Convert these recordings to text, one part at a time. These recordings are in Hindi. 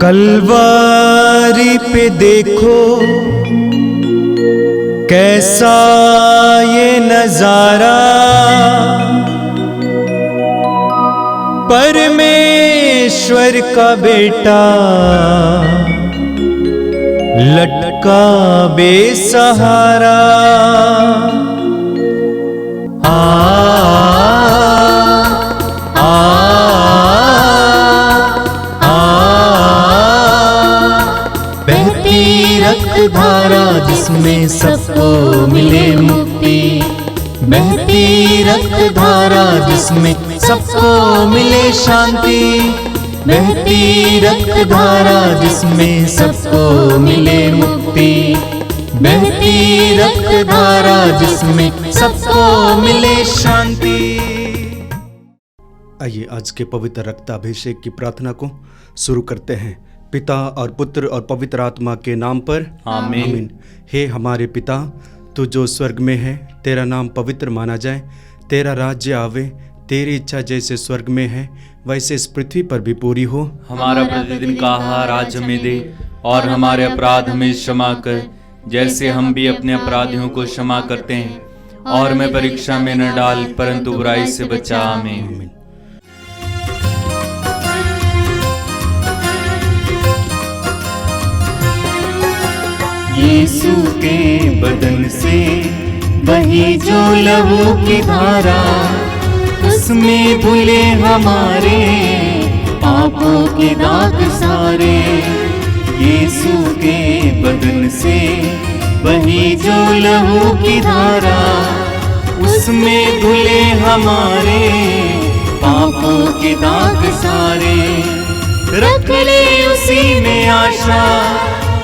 कलवारी पे देखो कैसा ये नजारा, परमेश्वर का बेटा लटका बेसहारा। धारा जिसमें सबको मिले मुक्ति, बहती रक्त धारा जिसमें सबको मिले शांति, बहती रक्त धारा जिसमें सबको मिले मुक्ति, बहती रक्त धारा जिसमें सबको मिले शांति। आइए आज के पवित्र रक्ताभिषेक की प्रार्थना को शुरू करते हैं। पिता और पुत्र और पवित्र आत्मा के नाम पर आमीन। हे हमारे पिता, तू जो स्वर्ग में है, तेरा नाम पवित्र माना जाए, तेरा राज्य आवे, तेरी इच्छा जैसे स्वर्ग में है वैसे इस पृथ्वी पर भी पूरी हो। हमारा प्रतिदिन का आहार आज हमें दे, और हमारे अपराध हमें क्षमा कर जैसे हम भी अपने अपराधियों को क्षमा करते हैं, और हमें परीक्षा में न डाल परंतु बुराई से बचा। आमीन। यीशु के बदन से बही जो लहू की धारा, उसमें धुले हमारे पापों के दाग सारे। यीशु के बदन से बही जो लहू की धारा, उसमें धुले हमारे पापों के दाग सारे। रख ले उसी में आशा,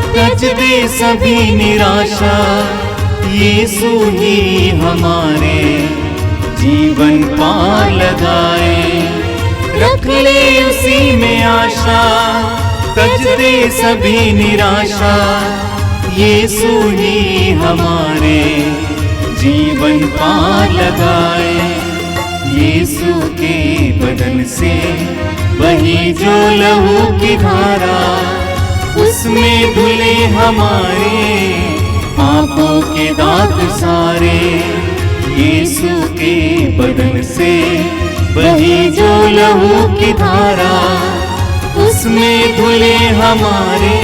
तज दे सभी निराशा, यीशु ही हमारे जीवन पार लगाए। रख ले उसी में आशा, तज दे सभी निराशा, यीशु ही हमारे जीवन पार लगाए। यीशु के बदन से बही जो लहू की धारा, उसमें धुले हमारे पापों के दाग सारे। यीशु के बदन से बही जो लहू की धारा, उसमें धुले हमारे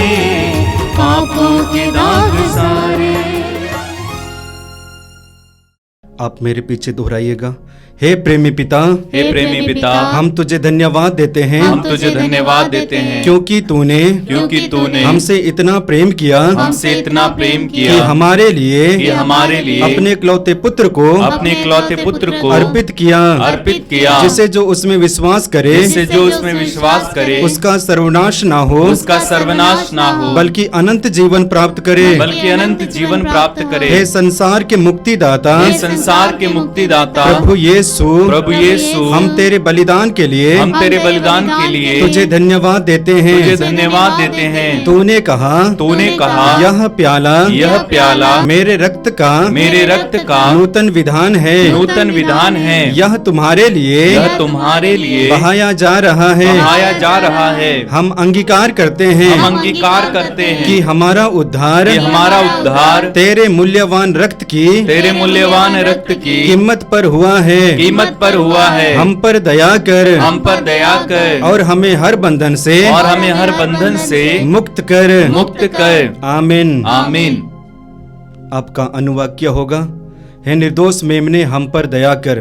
पापों के दाग सारे। आप मेरे पीछे दोहराइएगा। हे प्रेमी पिता, हे प्रेमी पिता, हम तुझे धन्यवाद देते हैं, हम तुझे धन्यवाद देते हैं, क्योंकि तूने हमसे इतना प्रेम किया, हमसे इतना प्रेम किया कि हमारे लिए अपने इकलौते पुत्र को अर्पित किया, जिसे जो उसमें विश्वास करे, उसका सर्वनाश ना हो, बल्कि अनंत जीवन प्राप्त करे। हे संसार के मुक्तिदाता, प्रभु यीशु, हम तेरे बलिदान के लिए तुझे धन्यवाद देते हैं। तूने कहा यह प्याला मेरे रक्त का नूतन विधान है, यह तुम्हारे लिए बहाया जा रहा है। हम अंगीकार करते हैं कि हमारा उद्धार तेरे मूल्यवान रक्त की कीमत पर हुआ है। हम पर दया कर और हमें हर बंधन से मुक्त कर। आमीन। आपका अनुवाक्य होगा। हे निर्दोष मेमने हम पर दया कर।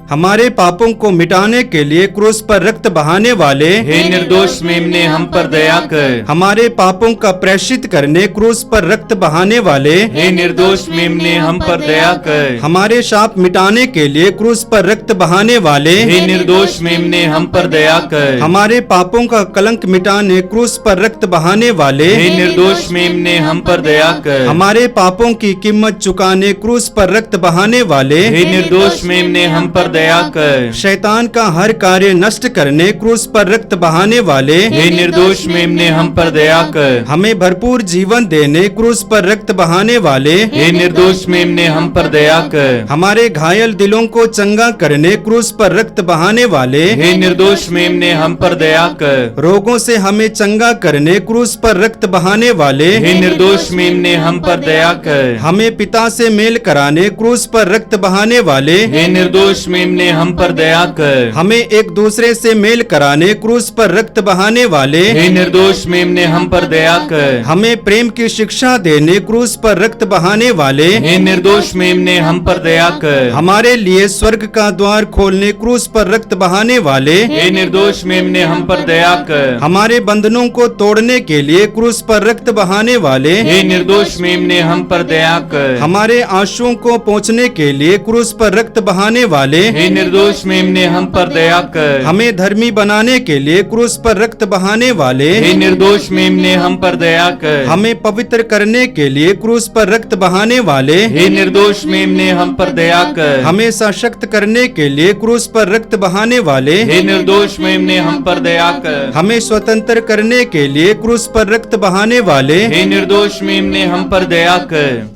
हमारे पापों को मिटाने के लिए क्रूस पर रक्त बहाने वाले, हे निर्दोष मेमने हम पर दया कर। हमारे पापों का प्रायश्चित करने क्रूस पर रक्त बहाने वाले, हे निर्दोष मेमने हम पर दया कर। हमारे शाप मिटाने के लिए क्रूस पर रक्त बहाने वाले, हे निर्दोष मेमने हम पर दया कर। हमारे पापों का कलंक मिटाने क्रूस पर रक्त बहाने वाले, हे निर्दोष मेमने हम पर दया कर। हमारे पापों की कीमत चुकाने क्रूस पर रक्त बहाने वाले, हे निर्दोष मेमने हम पर दया कर। शैतान का हर कार्य नष्ट करने क्रूस पर रक्त बहाने वाले हे निर्दोष मेमने हम पर दया कर। हमें भरपूर जीवन देने क्रूस पर रक्त बहाने वाले हे निर्दोष मेमने हम पर दया कर। हमारे घायल दिलों को चंगा करने क्रूस पर रक्त बहाने वाले हे निर्दोष मेमने हम पर दया कर। रोगों से हमें चंगा करने क्रूस पर रक्त बहाने वाले हे निर्दोष मेमने हम पर दया कर। हमें पिता से मेल कराने क्रूस पर रक्त बहाने वाले हे निर्दोष मेमने हम पर दया कर। हमें एक दूसरे से मेल कराने क्रूस पर रक्त बहाने वाले हे निर्दोष मेमने हम पर दया कर। हमें प्रेम की शिक्षा देने क्रूस पर रक्त बहाने वाले हे निर्दोष मेमने हम पर दया कर। हमारे लिए स्वर्ग का द्वार खोलने क्रूस पर रक्त बहाने वाले हे निर्दोष मेमने हम पर दया कर। हमारे बंधनों को तोड़ने के लिए क्रूस पर रक्त बहाने वाले हे निर्दोष मेमने हम पर दया कर। हमारे आंसुओं को पोंछने के लिए क्रूस पर रक्त बहाने वाले हे निर्दोष मेमने हम पर दया कर। हमें धर्मी बनाने के लिए क्रूस पर रक्त बहाने वाले हे निर्दोष मेमने हम पर दया कर। हमें पवित्र करने के लिए क्रूस पर रक्त बहाने वाले हे निर्दोष मेमने हम पर दया कर। हमें सशक्त करने के लिए क्रूस पर रक्त बहाने वाले हे निर्दोष मेमने हम पर दया कर। हमें स्वतंत्र करने के लिए क्रूस पर रक्त बहाने वाले हे निर्दोष मेमने हम पर दया कर।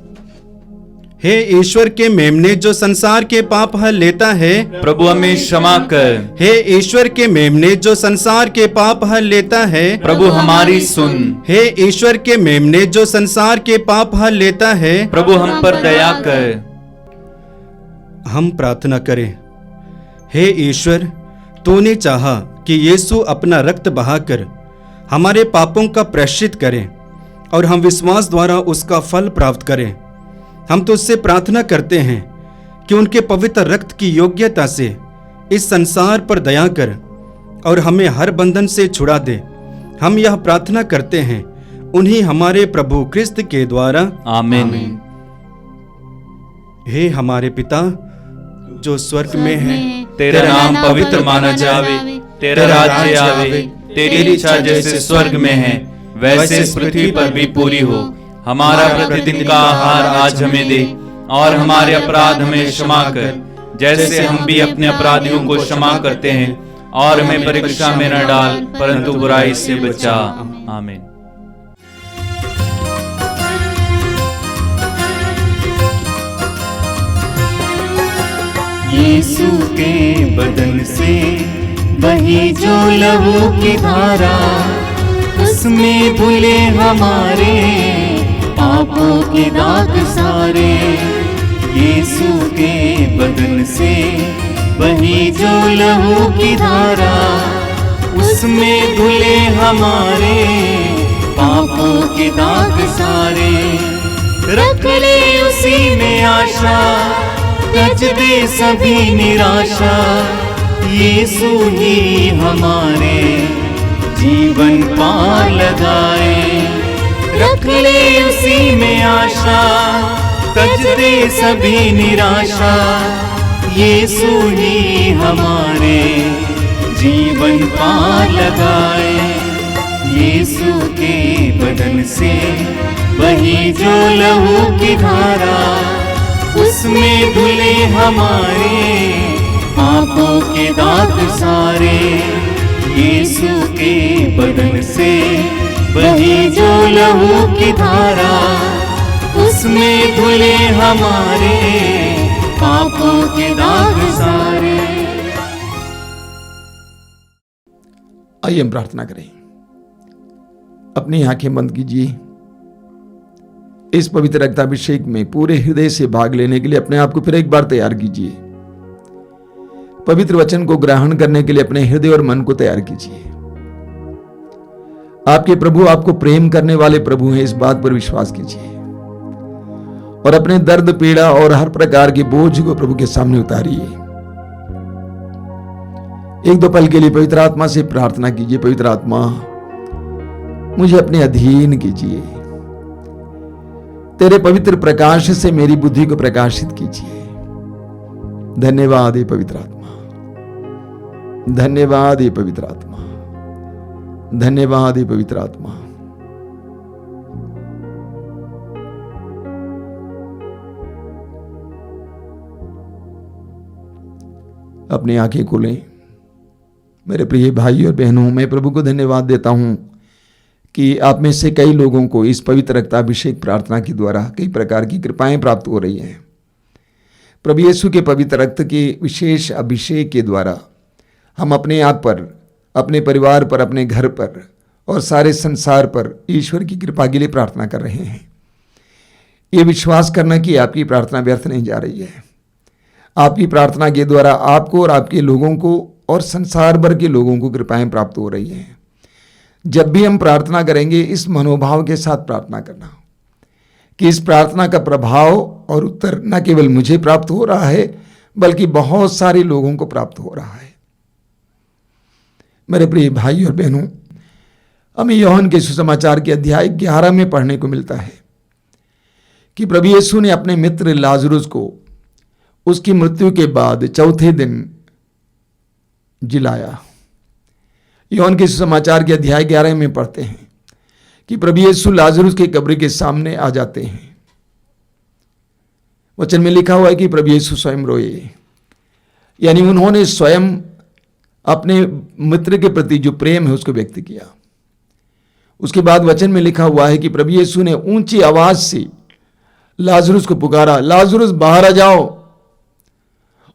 हे ईश्वर के मेमने जो संसार के पाप हल लेता है प्रभु हमें क्षमा कर। हे ईश्वर के मेमने जो संसार के पाप हल लेता है प्रभु हमारी सुन। हे ईश्वर के मेमने जो संसार के पाप हल लेता है प्रभु हम पर दया कर। हम प्रार्थना करें। हे ईश्वर, तूने चाहा कि यीशु अपना रक्त बहाकर हमारे पापों का प्रायश्चित करें और हम विश्वास द्वारा उसका फल प्राप्त करें। हम तुझसे प्रार्थना करते हैं कि उनके पवित्र रक्त की योग्यता से इस संसार पर दया कर और हमें हर बंधन से छुड़ा दे। हम यह प्रार्थना करते हैं उन्हीं हमारे प्रभु क्रिस्त के द्वारा, आमीन। हे हमारे पिता जो स्वर्ग में है, तेरा नाम पवित्र माना जावे, तेरा राज्य आवे, तेरी इच्छा जैसे स्वर्ग में है वैसे इस पृथ्वी पर भी पूरी हो। हमारा प्रतिदिन का आहार आज हमें दे और हमारे अपराध हमें क्षमा कर जैसे हम भी अपने अपराधियों को क्षमा करते हैं, और हमें परीक्षा में न डाल परंतु बुराई से बचा। आमीन। यीशु के बदन से बही जो लहू की धारा, उसमें धुले हमारे पापों के दाग सारे। यीशु के बदन से बही जो लहू की धारा, उसमें धुले हमारे पापों के दाग सारे। रख ले उसी में आशा, तज दे सभी निराशा। यीशु ही हमारे जीवन पार लगाए। रख ले उसी में आशा, तज दे सभी निराशा। यीशु ही हमारे जीवन पार लगाए। यीशु के बदन से बही जो लहू की धारा, उसमें धुले हमारे पापों के दाग सारे। यीशु के बदन से बही जो लहू की धारा, उसमें धुले हमारे पापों के दाग सारे। आइए हम प्रार्थना करें। अपनी आंखें बंद कीजिए। इस पवित्र रक्ताभिषेक में पूरे हृदय से भाग लेने के लिए अपने आप को फिर एक बार तैयार कीजिए। पवित्र वचन को ग्रहण करने के लिए अपने हृदय और मन को तैयार कीजिए। आपके प्रभु आपको प्रेम करने वाले प्रभु हैं, इस बात पर विश्वास कीजिए और अपने दर्द, पीड़ा और हर प्रकार के बोझ को प्रभु के सामने उतारिए। एक दो पल के लिए पवित्र आत्मा से प्रार्थना कीजिए। पवित्र आत्मा, मुझे अपने अधीन कीजिए। तेरे पवित्र प्रकाश से मेरी बुद्धि को प्रकाशित कीजिए। धन्यवाद हे पवित्र आत्मा, धन्यवाद हे पवित्र आत्मा, धन्यवाद हे पवित्र आत्मा। अपनी आंखें खोलें। मेरे प्रिय भाई और बहनों, मैं प्रभु को धन्यवाद देता हूं कि आप में से कई लोगों को इस पवित्र रक्ताभिषेक प्रार्थना के द्वारा कई प्रकार की कृपाएं प्राप्त हो रही हैं। प्रभु यीशु के पवित्र रक्त के विशेष अभिषेक के द्वारा हम अपने आप पर, अपने परिवार पर, अपने घर पर और सारे संसार पर ईश्वर की कृपा के लिए प्रार्थना कर रहे हैं। ये विश्वास करना कि आपकी प्रार्थना व्यर्थ नहीं जा रही है। आपकी प्रार्थना के द्वारा आपको और आपके लोगों को और संसार भर के लोगों को कृपाएं प्राप्त हो रही हैं। जब भी हम प्रार्थना करेंगे, इस मनोभाव के साथ प्रार्थना करना कि इस प्रार्थना का प्रभाव और उत्तर न केवल मुझे प्राप्त हो रहा है, बल्कि बहुत सारे लोगों को प्राप्त हो रहा है। मेरे प्रिय भाई और बहनों, हमें यूहन्ना के सुसमाचार के अध्याय 11 में पढ़ने को मिलता है कि प्रभु यीशु ने अपने मित्र लाजरुस को उसकी मृत्यु के बाद चौथे दिन जिलाया। यूहन्ना के सुसमाचार के अध्याय 11 में पढ़ते हैं कि प्रभु यीशु लाजरुस के कब्र के सामने आ जाते हैं। वचन में लिखा हुआ है कि प्रभु यीशु स्वयं रोए, यानी उन्होंने स्वयं अपने मित्र के प्रति जो प्रेम है उसको व्यक्त किया। उसके बाद वचन में लिखा हुआ है कि प्रभु यीशु ने ऊंची आवाज से लाजरुस को पुकारा, लाजरुस बाहर आ जाओ,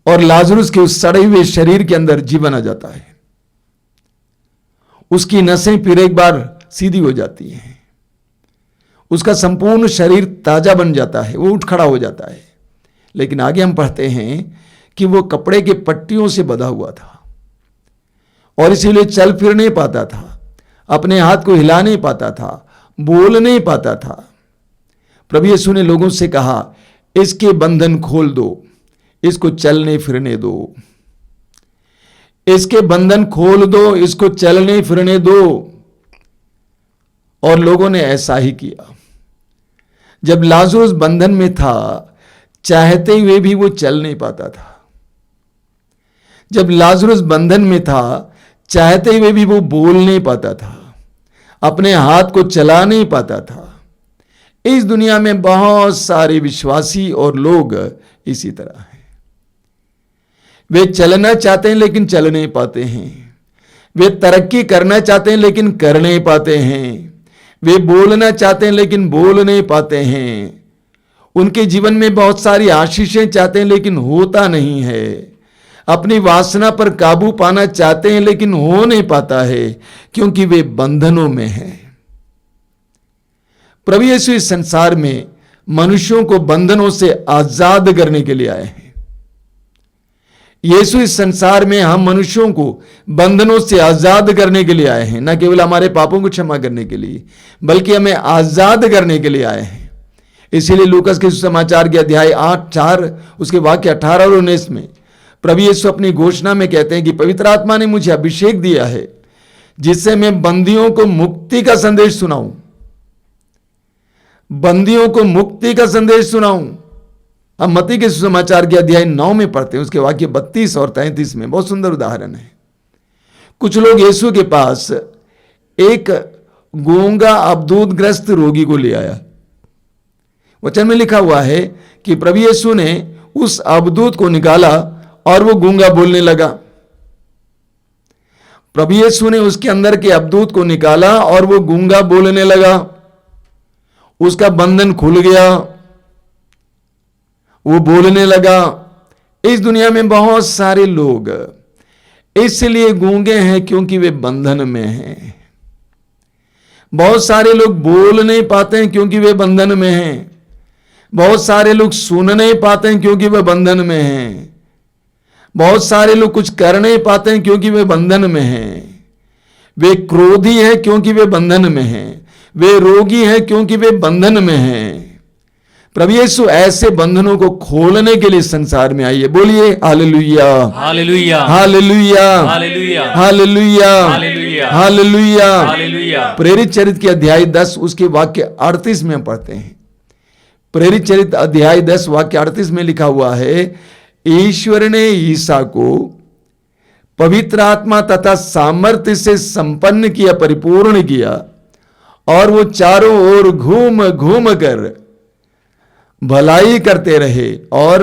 और लाजरुस के उस सड़े हुए शरीर के अंदर जीवन आ जाता है। उसकी नसें फिर एक बार सीधी हो जाती हैं, उसका संपूर्ण शरीर ताजा बन जाता है, वो उठ खड़ा हो जाता है। लेकिन आगे हम पढ़ते हैं कि वो कपड़े के पट्टियों से बंधा हुआ था और इसीलिए चल फिर नहीं पाता था, अपने हाथ को हिला नहीं पाता था, बोल नहीं पाता था। प्रभु यीशु ने लोगों से कहा, इसके बंधन खोल दो, इसको चलने फिरने दो, इसके बंधन खोल दो, इसको चलने फिरने दो। और लोगों ने ऐसा ही किया। जब लाजरुस बंधन में था, चाहते हुए भी वो चल नहीं पाता था। जब लाजरुस बंधन में था, चाहते हुए भी वो बोल नहीं पाता था, अपने हाथ को चला नहीं पाता था। इस दुनिया में बहुत सारे विश्वासी और लोग इसी तरह हैं। वे चलना चाहते हैं लेकिन चल नहीं पाते हैं। वे तरक्की करना चाहते हैं लेकिन कर नहीं पाते हैं। वे बोलना चाहते हैं लेकिन बोल नहीं पाते हैं। उनके जीवन में बहुत सारी आशीषें चाहते हैं लेकिन होता नहीं है। अपनी वासना पर काबू पाना चाहते हैं लेकिन हो नहीं पाता है, क्योंकि वे बंधनों में हैं। प्रभु यीशु इस संसार में मनुष्यों को बंधनों से आजाद करने के लिए आए हैं। यीशु इस संसार में हम मनुष्यों को बंधनों से आजाद करने के लिए आए हैं, न केवल हमारे पापों को क्षमा करने के लिए, बल्कि हमें आजाद करने के लिए आए हैं। इसीलिए लूकास के सुसमाचार के अध्याय 8:4 उसके वाक्य 18 और 19 में प्रभु यीशु अपनी घोषणा में कहते हैं कि पवित्र आत्मा ने मुझे अभिषेक दिया है, जिससे मैं बंदियों को मुक्ति का संदेश सुनाऊं, बंदियों को मुक्ति का संदेश सुनाऊं। हम मत्ती के सुसमाचार के अध्याय 9 में पढ़ते हैं, उसके वाक्य 32 और 33 में बहुत सुंदर उदाहरण है। कुछ लोग यीशु के पास एक गूंगा अबदूदग्रस्त रोगी को ले आया। वचन में लिखा हुआ है कि प्रभु यीशु ने उस अबदूत को निकाला और वो गूंगा बोलने लगा। प्रभु यीशु ने उसके अंदर के अबदूत को निकाला और वो गूंगा बोलने लगा। उसका बंधन खुल गया, वो बोलने लगा। इस दुनिया में बहुत सारे लोग इसलिए गूंगे हैं क्योंकि वे बंधन में हैं। बहुत सारे लोग बोल नहीं पाते हैं क्योंकि वे बंधन में हैं। बहुत सारे लोग सुन नहीं पाते हैं क्योंकि वे बंधन में हैं। बहुत सारे लोग कुछ कर नहीं पाते हैं क्योंकि वे बंधन में हैं। वे क्रोधी हैं क्योंकि वे बंधन में हैं। वे रोगी हैं क्योंकि वे बंधन में हैं। प्रभु यीशु ऐसे बंधनों को खोलने के लिए संसार में आइए। बोलिए hallelujah, hallelujah, hallelujah, hallelujah, hallelujah, hallelujah, hallelujah. Hallelujah. प्रेरित चरित्र के अध्याय 10 उसके वाक्य 38 में हम पढ़ते हैं। प्रेरित चरित्र अध्याय 10 वाक्य 38 में लिखा हुआ है, ईश्वर ने ईसा को पवित्र आत्मा तथा सामर्थ्य से संपन्न किया, परिपूर्ण किया, और वो चारों ओर घूम घूम कर भलाई करते रहे और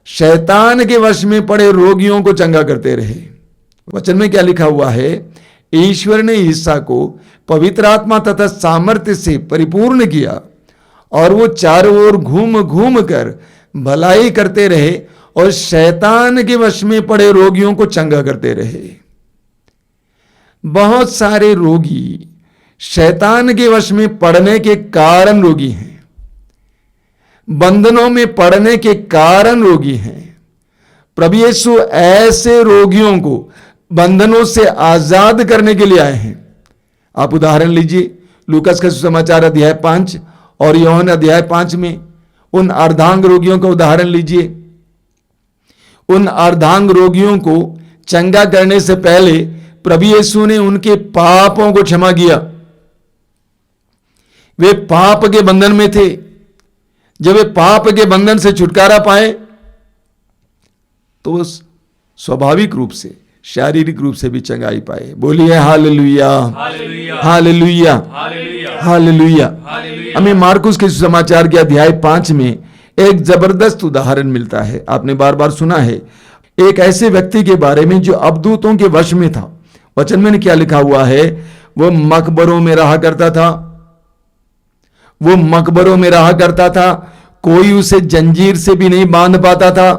शैतान के वश में पड़े रोगियों को चंगा करते रहे। वचन में क्या लिखा हुआ है? ईश्वर ने ईसा को पवित्र आत्मा तथा सामर्थ्य से परिपूर्ण किया और वो चारों ओर घूम घूम कर भलाई करते रहे और शैतान के वश में पड़े रोगियों को चंगा करते रहे। बहुत सारे रोगी शैतान के वश में पड़ने के कारण रोगी हैं, बंधनों में पड़ने के कारण रोगी हैं। प्रभु यीशु ऐसे रोगियों को बंधनों से आजाद करने के लिए आए हैं। आप उदाहरण लीजिए, लूकास का सुसमाचार अध्याय 5 और यूहन्ना अध्याय 5 में उन अर्धांग रोगियों का उदाहरण लीजिए। उन अर्धांग रोगियों को चंगा करने से पहले प्रभु यीशु ने उनके पापों को क्षमा किया। वे पाप के बंधन में थे। जब वे पाप के बंधन से छुटकारा पाए तो स्वाभाविक रूप से, शारीरिक रूप से भी चंगाई पाए। बोलिए हालेलुया, हालेलुया, हालेलुया। हमें मार्कुस के सुसमाचार के अध्याय 5 में एक जबरदस्त उदाहरण मिलता है। आपने बार बार सुना है एक ऐसे व्यक्ति के बारे में जो अबदूतों के वश में था। वचन में क्या लिखा हुआ है? वो मकबरों में रहा करता था। वो मकबरों में रहा करता था। कोई उसे जंजीर से भी नहीं बांध पाता था,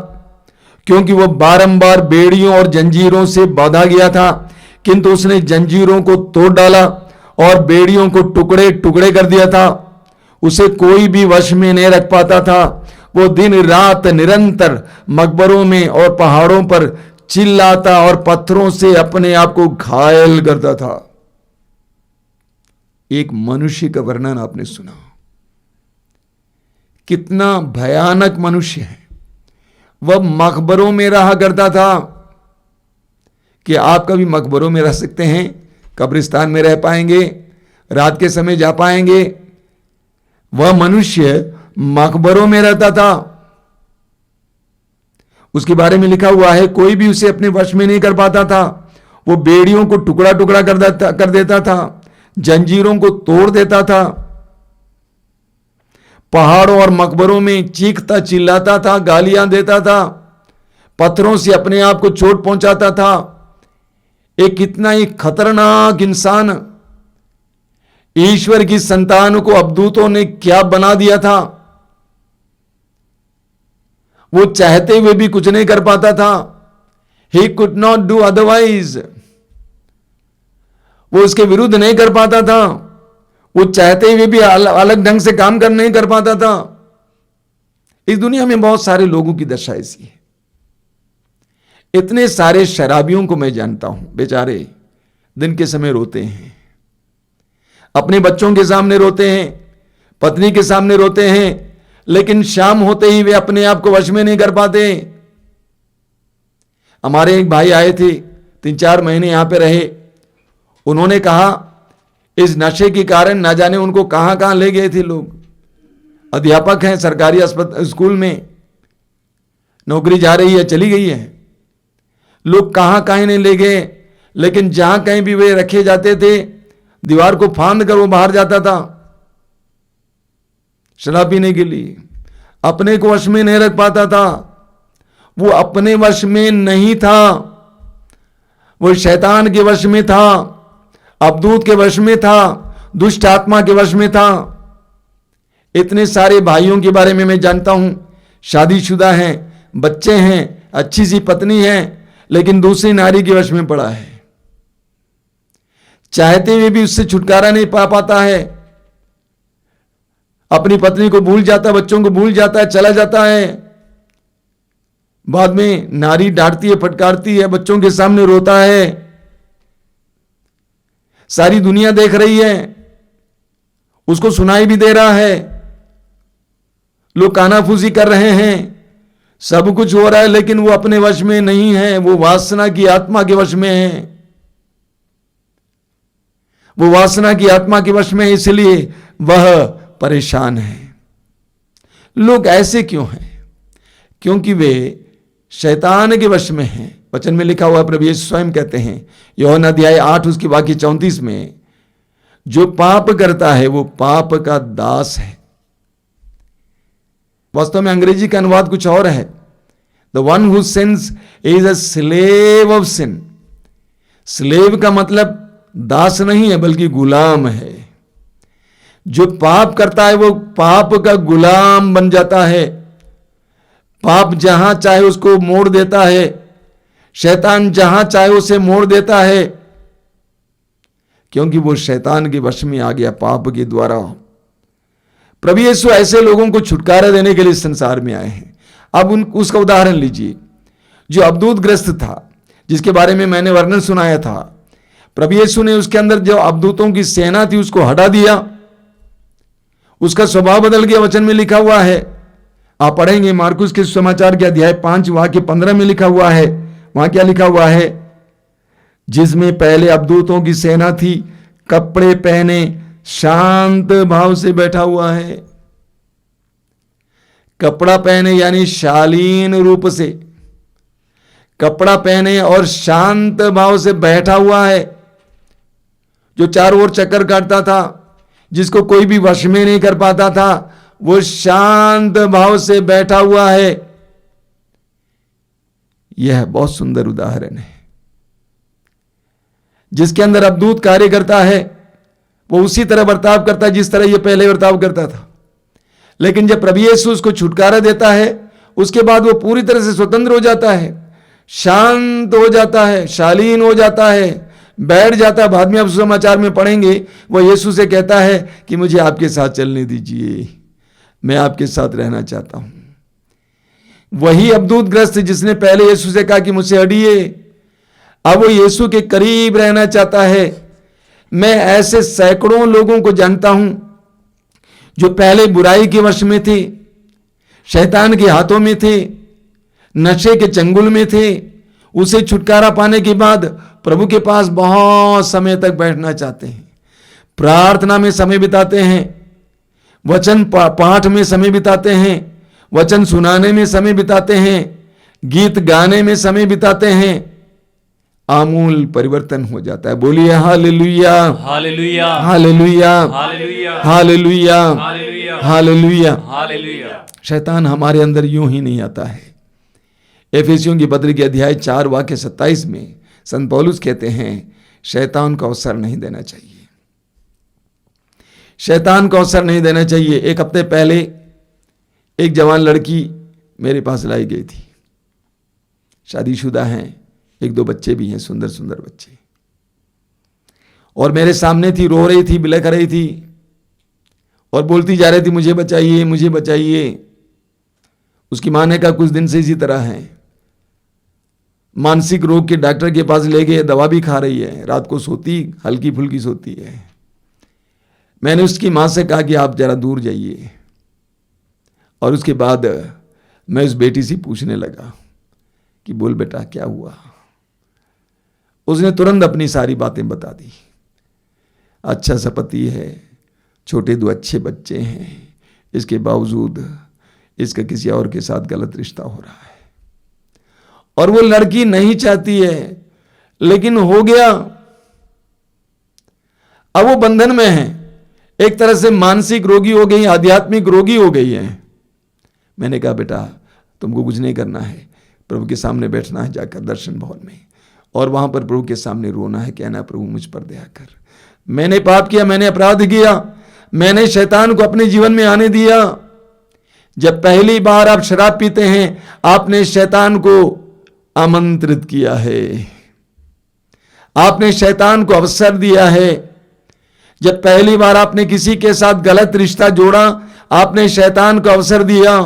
क्योंकि वो बारंबार बेड़ियों और जंजीरों से बांधा गया था। किंतु उसने जंजीरों को तोड़ डाला और बेड़ियों को टुकड़े टुकड़े कर दिया था। उसे कोई भी वश में नहीं रख पाता था। वो दिन रात निरंतर मकबरों में और पहाड़ों पर चिल्लाता और पत्थरों से अपने आप को घायल करता था। एक मनुष्य का वर्णन आपने सुना, कितना भयानक मनुष्य है। वह मकबरों में रहा करता था। कि आप कभी मकबरों में रह सकते हैं? कब्रिस्तान में रह पाएंगे? रात के समय जा पाएंगे? वह मनुष्य मकबरों में रहता था। उसके बारे में लिखा हुआ है, कोई भी उसे अपने वश में नहीं कर पाता था। वो बेड़ियों को टुकड़ा टुकड़ा कर देता था, जंजीरों को तोड़ देता था, पहाड़ों और मकबरों में चीखता चिल्लाता था, गालियां देता था, पत्थरों से अपने आप को चोट पहुंचाता था। एक कितना ही खतरनाक इंसान। ईश्वर की संतान को अबदूतों ने क्या बना दिया था। वो चाहते हुए भी कुछ नहीं कर पाता था। He could not do otherwise. वो उसके विरुद्ध नहीं कर पाता था। वो चाहते हुए भी अलग ढंग से काम कर नहीं कर पाता था। इस दुनिया में बहुत सारे लोगों की दशा ऐसी है। इतने सारे शराबियों को मैं जानता हूं, बेचारे दिन के समय रोते हैं, अपने बच्चों के सामने रोते हैं, पत्नी के सामने रोते हैं, लेकिन शाम होते ही वे अपने आप को वश में नहीं कर पाते। हमारे एक भाई आए थे, 3-4 महीने यहां पे रहे। उन्होंने कहा इस नशे के कारण ना जाने उनको कहां कहां ले गए थे लोग। अध्यापक हैं, सरकारी स्कूल में नौकरी जा रही है, चली गई है। लोग कहां कहीं नहीं ले गए, लेकिन जहां कहीं भी वे रखे जाते थे, दीवार को फांद कर वो बाहर जाता था शराब पीने के लिए। अपने को वश में नहीं रख पाता था। वो अपने वश में नहीं था, वो शैतान के वश में था, अबदूत के वश में था, दुष्ट आत्मा के वश में था। इतने सारे भाइयों के बारे में मैं जानता हूं, शादीशुदा हैं, बच्चे हैं, अच्छी सी पत्नी है, लेकिन दूसरी नारी के वश में पड़ा है। चाहते हुए भी उससे छुटकारा नहीं पा पाता है। अपनी पत्नी को भूल जाता है, बच्चों को भूल जाता है, चला जाता है। बाद में नारी डांटती है, फटकारती है, बच्चों के सामने रोता है। सारी दुनिया देख रही है, उसको सुनाई भी दे रहा है, लोग कानाफूसी कर रहे हैं, सब कुछ हो रहा है, लेकिन वो अपने वश में नहीं है। वो वासना की आत्मा के वश में है। वो वासना की आत्मा के वश में है, इसलिए वह परेशान है। लोग ऐसे क्यों हैं? क्योंकि वे शैतान के वश में हैं। वचन में लिखा हुआ प्रभु यीशु स्वयं कहते हैं, यूहन्ना अध्याय 8 उसकी वाक्य 34 में, जो पाप करता है वो पाप का दास है। वास्तव में अंग्रेजी का अनुवाद कुछ और है। The one who sins is a slave of sin. Slave का मतलब दास नहीं है बल्कि गुलाम है। जो पाप करता है वो पाप का गुलाम बन जाता है। पाप जहां चाहे उसको मोड़ देता है, शैतान जहां चाहे उसे मोड़ देता है, क्योंकि वो शैतान के वश में आ गया पाप के द्वारा। प्रभु यीशु ऐसे लोगों को छुटकारा देने के लिए संसार में आए हैं। अब उसका उदाहरण लीजिए, जो अवधूतग्रस्त था, जिसके बारे में मैंने वर्णन सुनाया था, प्रभु यीशु ने उसके अंदर जो अवधूतों की सेना थी उसको हटा दिया, उसका स्वभाव बदल गया। वचन में लिखा हुआ है, आप पढ़ेंगे मार्कुस के समाचार के अध्याय 5 वाक्य 15 में लिखा हुआ है। वहां क्या लिखा हुआ है? जिसमें पहले अवधूतों की सेना थी, कपड़े पहने शांत भाव से बैठा हुआ है। कपड़ा पहने यानी शालीन रूप से कपड़ा पहने और शांत भाव से बैठा हुआ है। जो चारों ओर चक्कर काटता था, जिसको कोई भी वश में नहीं कर पाता था, वो शांत भाव से बैठा हुआ है। यह बहुत सुंदर उदाहरण है। जिसके अंदर अवधूत कार्य करता है वो उसी तरह बर्ताव करता है जिस तरह यह पहले बर्ताव करता था। लेकिन जब प्रभु यीशु उसको छुटकारा देता है, उसके बाद वो पूरी तरह से स्वतंत्र हो जाता है, शांत हो जाता है, शालीन हो जाता है, बैठ जाता है। बाद में आप समाचार में पढ़ेंगे, वो यीशु से कहता है कि मुझे आपके साथ चलने दीजिए, मैं आपके साथ रहना चाहता हूं। वही अवधूतग्रस्त जिसने पहले यीशु से कहा कि मुझसे हटिए, अब वो यीशु के करीब रहना चाहता है। मैं ऐसे सैकड़ों लोगों को जानता हूं जो पहले बुराई के वश में थे, शैतान के हाथों में थे, नशे के चंगुल में थे। उसे छुटकारा पाने के बाद प्रभु के पास बहुत समय तक बैठना चाहते हैं, प्रार्थना में समय बिताते हैं, वचन पाठ में समय बिताते हैं, वचन सुनाने में समय बिताते हैं, गीत गाने में समय बिताते हैं। आमूल परिवर्तन हो जाता है। बोलिए hallelujah, hallelujah, hallelujah, hallelujah, hallelujah, hallelujah, hallelujah. Hallelujah. शैतान हमारे अंदर यूं ही नहीं आता है। एफेसियों की पत्री के अध्याय 4 वाक्य 27 में संत पौलुस कहते हैं, शैतान को अवसर नहीं देना चाहिए, शैतान को अवसर नहीं देना चाहिए। एक हफ्ते पहले एक जवान लड़की मेरे पास लाई गई थी, शादीशुदा हैं, 1-2 बच्चे भी हैं, सुंदर सुंदर बच्चे, और मेरे सामने थी, रो रही थी, बिलख रही थी और बोलती जा रही थी, मुझे बचाइए, मुझे बचाइए। उसकी मां ने कहा कुछ दिन से इसी तरह है, मानसिक रोग के डॉक्टर के पास ले गए, दवा भी खा रही है, रात को सोती हल्की फुल्की सोती है। मैंने उसकी मां से कहा कि आप जरा दूर जाइए, और उसके बाद मैं उस बेटी से पूछने लगा कि बोल बेटा क्या हुआ। उसने तुरंत अपनी सारी बातें बता दी। अच्छा सा पति है, छोटे 2 अच्छे बच्चे हैं, इसके बावजूद इसका किसी और के साथ गलत रिश्ता हो रहा है, और वो लड़की नहीं चाहती है लेकिन हो गया। अब वो बंधन में है, एक तरह से मानसिक रोगी हो गई, आध्यात्मिक रोगी हो गई है। मैंने कहा बेटा तुमको कुछ नहीं करना है, प्रभु के सामने बैठना है जाकर दर्शन भवन में, और वहां पर प्रभु के सामने रोना है, कहना प्रभु मुझ पर दया कर, मैंने पाप किया, मैंने अपराध किया, मैंने शैतान को अपने जीवन में आने दिया। जब पहली बार आप शराब पीते हैं, आपने शैतान को आमंत्रित किया है, आपने शैतान को अवसर दिया है। जब पहली बार आपने किसी के साथ गलत रिश्ता जोड़ा, आपने शैतान को अवसर दिया।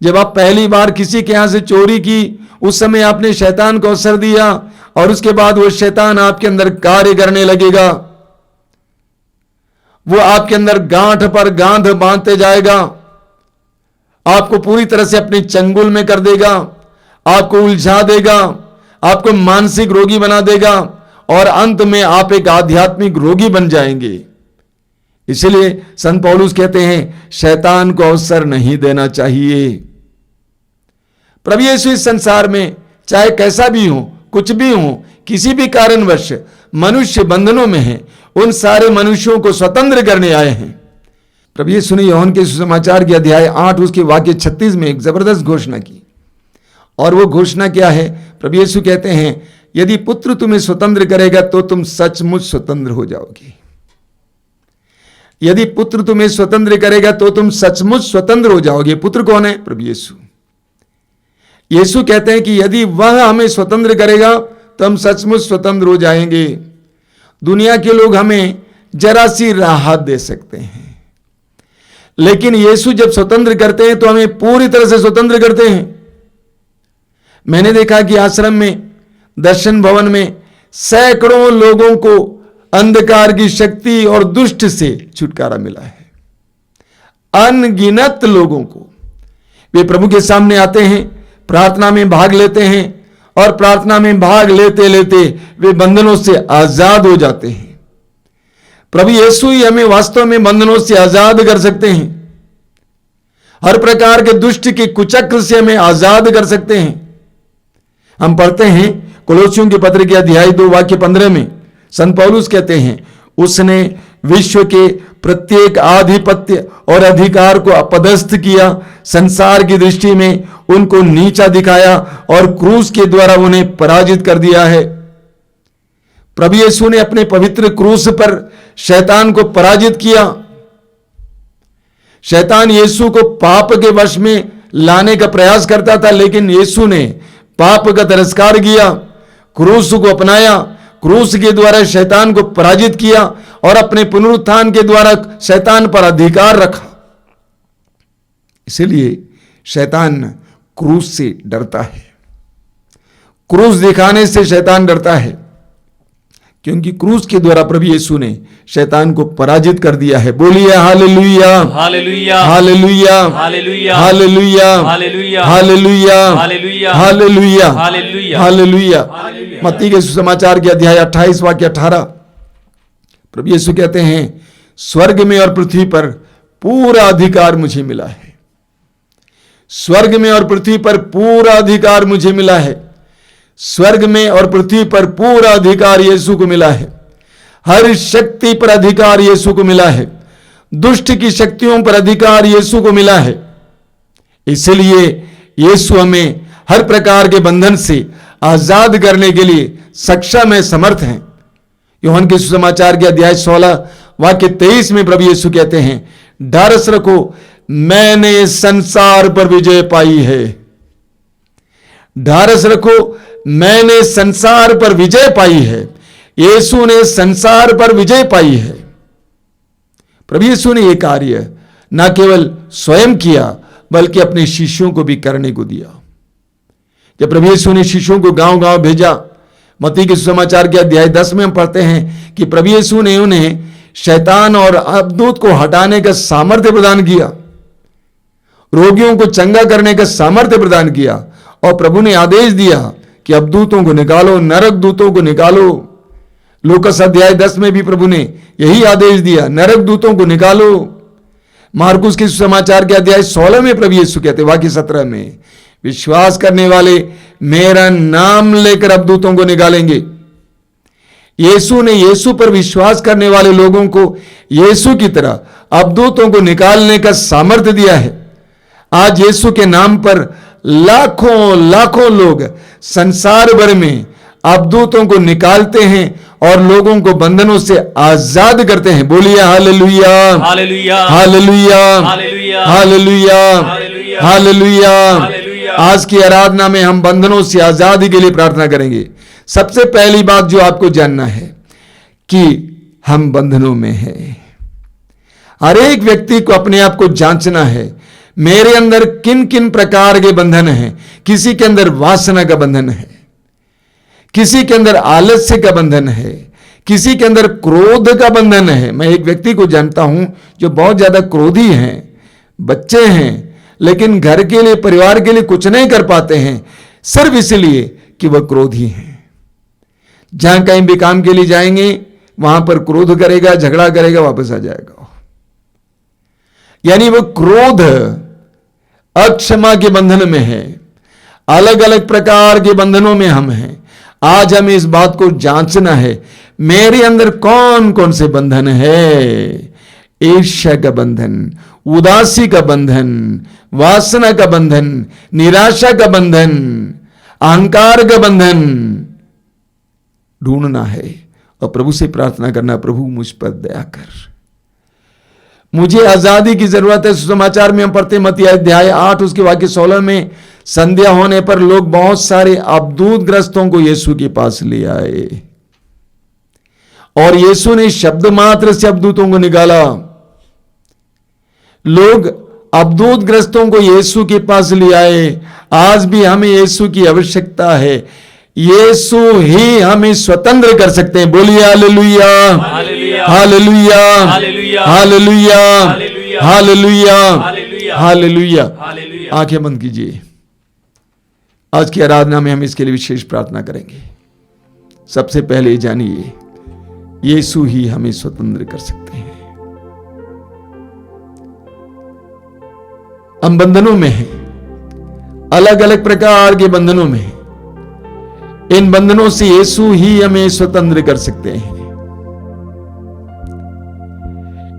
जब आप पहली बार किसी के यहां से चोरी की, उस समय आपने शैतान को अवसर दिया, और उसके बाद वो शैतान आपके अंदर कार्य करने लगेगा। वो आपके अंदर गांठ पर गांठ बांधते जाएगा, आपको पूरी तरह से अपने चंगुल में कर देगा, आपको उलझा देगा, आपको मानसिक रोगी बना देगा, और अंत में आप एक आध्यात्मिक रोगी बन जाएंगे। इसलिए संत पौलुस कहते हैं शैतान को अवसर नहीं देना चाहिए। प्रभु यीशु इस संसार में चाहे कैसा भी हो, कुछ भी हो, किसी भी कारणवश मनुष्य बंधनों में है, उन सारे मनुष्यों को स्वतंत्र करने आए हैं। प्रभु यीशु ने यूहन्ना के सुसमाचार के अध्याय 8 उसके वाक्य 36 में एक जबरदस्त घोषणा की। और वो घोषणा क्या है? प्रभु यीशु कहते हैं, यदि पुत्र तुम्हें स्वतंत्र करेगा तो तुम सचमुच स्वतंत्र हो जाओगे। यदि पुत्र तुम्हें स्वतंत्र करेगा तो तुम सचमुच स्वतंत्र हो जाओगे। पुत्र कौन है? प्रभु यीशु। यीशु कहते हैं कि यदि वह हमें स्वतंत्र करेगा तो हम सचमुच स्वतंत्र हो जाएंगे। दुनिया के लोग हमें जरा सी राहत दे सकते हैं, लेकिन यीशु जब स्वतंत्र करते हैं तो हमें पूरी तरह से स्वतंत्र करते हैं। मैंने देखा कि आश्रम में, दर्शन भवन में सैकड़ों लोगों को अंधकार की शक्ति और दुष्ट से छुटकारा मिला है। अनगिनत लोगों को वे प्रभु के सामने आते हैं, प्रार्थना में भाग लेते हैं और प्रार्थना में भाग लेते लेते वे बंधनों से आजाद हो जाते हैं। प्रभु यीशु ही हमें वास्तव में बंधनों से आजाद कर सकते हैं। हर प्रकार के दुष्ट के कुचक्र से हमें आजाद कर सकते हैं। हम पढ़ते हैं कोलोसियों के पत्र के अध्याय 2 वाक्य 15 में संत पौलुस कहते हैं, उसने विश्व के प्रत्येक आधिपत्य और अधिकार को अपदस्थ किया, संसार की दृष्टि में उनको नीचा दिखाया और क्रूस के द्वारा उन्हें पराजित कर दिया है। प्रभु यीशु ने अपने पवित्र क्रूस पर शैतान को पराजित किया। शैतान यीशु को पाप के वश में लाने का प्रयास करता था, लेकिन यीशु ने पाप का तिरस्कार किया, क्रूस को अपनाया, क्रूस के द्वारा शैतान को पराजित किया और अपने पुनरुत्थान के द्वारा शैतान पर अधिकार रखा। इसलिए शैतान क्रूस से डरता है। क्रूस दिखाने से शैतान डरता है, क्योंकि क्रूस के द्वारा प्रभु यीशु ने शैतान को पराजित कर दिया है। बोलिए hallelujah, hallelujah, hallelujah, hallelujah, hallelujah, hallelujah, hallelujah, hallelujah, hallelujah, hallelujah, hallelujah. मत्ती के सुसमाचार के अध्याय 28 वाक्य 18 प्रभु यीशु कहते हैं, स्वर्ग में और पृथ्वी पर पूरा अधिकार मुझे मिला है। स्वर्ग में और पृथ्वी पर पूरा अधिकार मुझे मिला है। स्वर्ग में और पृथ्वी पर पूरा अधिकार यीशु को मिला है। हर शक्ति पर अधिकार यीशु को मिला है। दुष्ट की शक्तियों पर अधिकार यीशु को मिला है। इसलिए यीशु हमें हर प्रकार के बंधन से आजाद करने के लिए सक्षम है, समर्थ हैं। यूहन्ना के सुसमाचार के अध्याय 16 वाक्य 23 में प्रभु यीशु कहते हैं, ढारस रखो, मैंने संसार पर विजय पाई है। ढारस रखो, मैंने संसार पर विजय पाई है। यीशु ने संसार पर विजय पाई है। प्रभु यीशु ने यह कार्य न केवल स्वयं किया, बल्कि अपने शिष्यों को भी करने को दिया। जब प्रभु यीशु ने शिष्यों को गांव-गांव भेजा, मत्ती के सुसमाचार के अध्याय 10 में हम पढ़ते हैं कि प्रभु यीशु ने उन्हें शैतान और अबदूत को हटाने का सामर्थ्य प्रदान किया, रोगियों को चंगा करने का सामर्थ्य प्रदान किया, और प्रभु ने आदेश दिया कि अबदूतों को निकालो, नरक दूतों को निकालो। लूकास अध्याय 10 में भी प्रभु ने यही आदेश दिया, नरक दूतों को निकालो। मार्कुस के सुसमाचार के अध्याय 16 में प्रभु यीशु कहते वाक्य 17 में, विश्वास करने वाले मेरा नाम लेकर अबदूतों को निकालेंगे। यीशु ने यीशु पर विश्वास करने वाले लोगों को यीशु की तरह अबदूतों को निकालने का सामर्थ्य दिया है। आज यीशु के नाम पर लाखों लाखों लोग संसार भर में अबदूतों को निकालते हैं और लोगों को बंधनों से आजाद करते हैं। बोलिए hallelujah, hallelujah, hallelujah, hallelujah, hallelujah, hallelujah, hallelujah. Hallelujah. आज की आराधना में हम बंधनों से आजादी के लिए प्रार्थना करेंगे। सबसे पहली बात जो आपको जानना है कि हम बंधनों में हैं। हर एक व्यक्ति को अपने आप को जांचना है, मेरे अंदर किन किन प्रकार के बंधन हैं। किसी के अंदर वासना का बंधन है, किसी के अंदर आलस्य का बंधन है, किसी के अंदर क्रोध का बंधन है। मैं एक व्यक्ति को जानता हूं जो बहुत ज्यादा क्रोधी हैं, बच्चे हैं, लेकिन घर के लिए, परिवार के लिए कुछ नहीं कर पाते हैं, सिर्फ इसलिए कि वह क्रोधी हैं। जहां कहीं भी काम के लिए जाएंगे वहां पर क्रोध करेगा, झगड़ा करेगा, वापस आ जाएगा। यानी वो क्रोध अक्षमा के बंधन में है। अलग अलग प्रकार के बंधनों में हम हैं। आज हमें इस बात को जांचना है, मेरे अंदर कौन कौन से बंधन है। ईर्ष्या का बंधन, उदासी का बंधन, वासना का बंधन, निराशा का बंधन, अहंकार का बंधन ढूंढना है और प्रभु से प्रार्थना करना, प्रभु मुझ पर दया कर, मुझे आजादी की जरूरत है। सुसमाचार में हम पढ़ते मत्ती अध्याय 8 उसके वाक्य 16 में, संध्या होने पर लोग बहुत सारे अवधूत ग्रस्तों को यीशु के पास ले आए और यीशु ने शब्द मात्र से अवधूतों को निकाला। लोग अवधूत ग्रस्तों को यीशु के पास ले आए। आज भी हमें यीशु की आवश्यकता है। यीशु ही हमें स्वतंत्र कर सकते हैं। बोलिए hallelujah, hallelujah, hallelujah, hallelujah, hallelujah. आंखें बंद कीजिए। आज की आराधना में हम इसके लिए विशेष प्रार्थना करेंगे। सबसे पहले जानिए, यीशु ही हमें स्वतंत्र कर सकते हैं। हम बंधनों में हैं, अलग अलग प्रकार के बंधनों में हैं। इन बंधनों से यीशु ही हमें स्वतंत्र कर सकते हैं।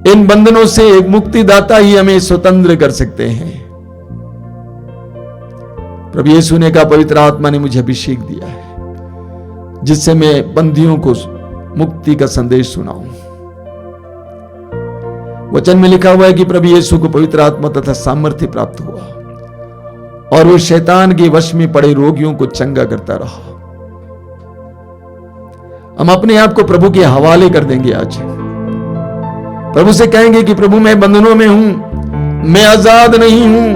इन बंधनों से एक मुक्तिदाता ही हमें स्वतंत्र कर सकते हैं। प्रभु यीशु ने कहा, पवित्र आत्मा ने मुझे अभिषेक दिया है जिससे मैं बंदियों को मुक्ति का संदेश सुनाऊं। वचन में लिखा हुआ है कि प्रभु यीशु को पवित्र आत्मा तथा सामर्थ्य प्राप्त हुआ और वो शैतान के वश में पड़े रोगियों को चंगा करता रहा। हम अपने आप को प्रभु के हवाले कर देंगे। आज प्रभु से कहेंगे कि प्रभु मैं बंधनों में हूं, मैं आजाद नहीं हूं,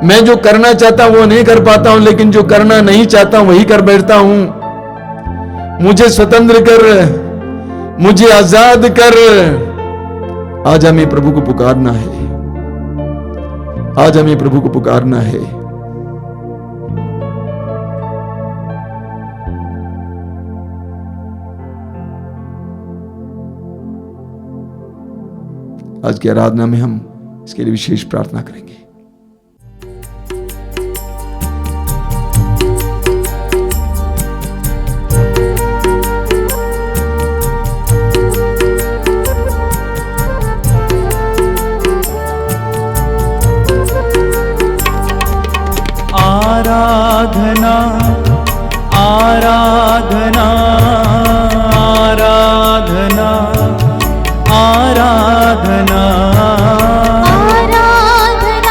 मैं जो करना चाहता हूं वो नहीं कर पाता हूं, लेकिन जो करना नहीं चाहता हूं वही कर बैठता हूं। मुझे स्वतंत्र कर, मुझे आजाद कर। आज हमें प्रभु को पुकारना है। आज हमें प्रभु को पुकारना है। आज की आराधना में हम इसके लिए विशेष प्रार्थना करेंगे। आराधना, आराधना, आराधना, आराधना, आराधना,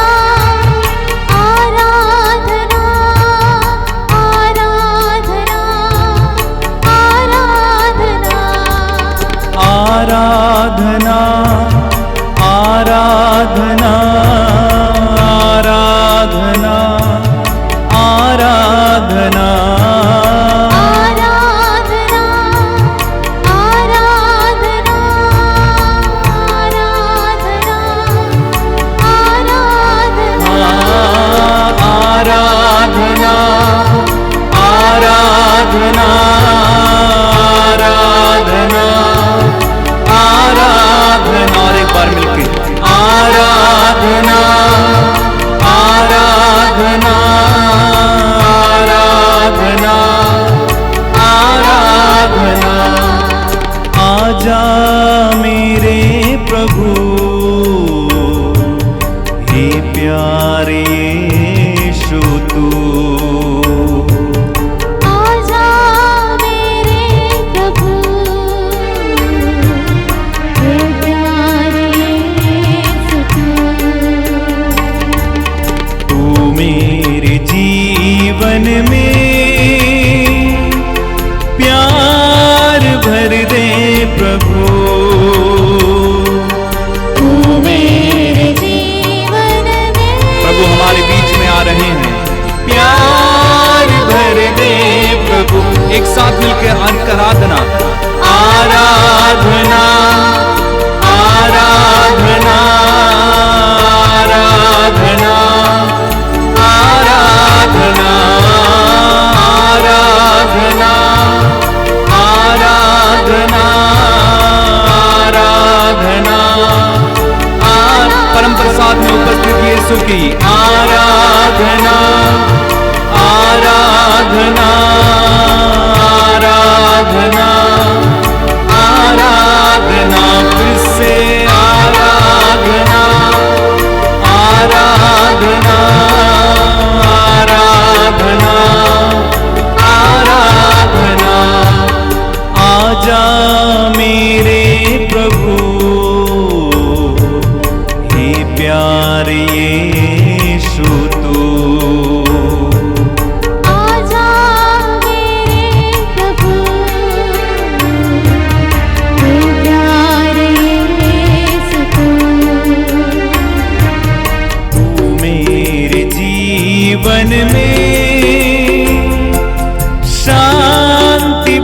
आराधना, आराधना, आराधना, आराधना, आराधना, आराधना, आराधना, आराधना, आराधना, आराधना। और एक बार मिलके आराधना, आराधना, आराधना, आराधना। आजा मेरे प्रभु, हे प्यारे यीशु तू। आजा मेरे प्रभु, हे प्यारे यीशु तू मेरे जीवन में प्यार भर दे प्रभु। तू मेरे जीवन में प्रभु हमारे बीच में आ रहे हैं, प्यार भर दे प्रभु। एक साथ मिलकर आराधना, आराधना, आराधना, आराधना, आराधना, आराधना, आराधना, आराधना। परम प्रसाद में उपस्थित यीशु की आराधना, आराधना, आराधना, आराधना।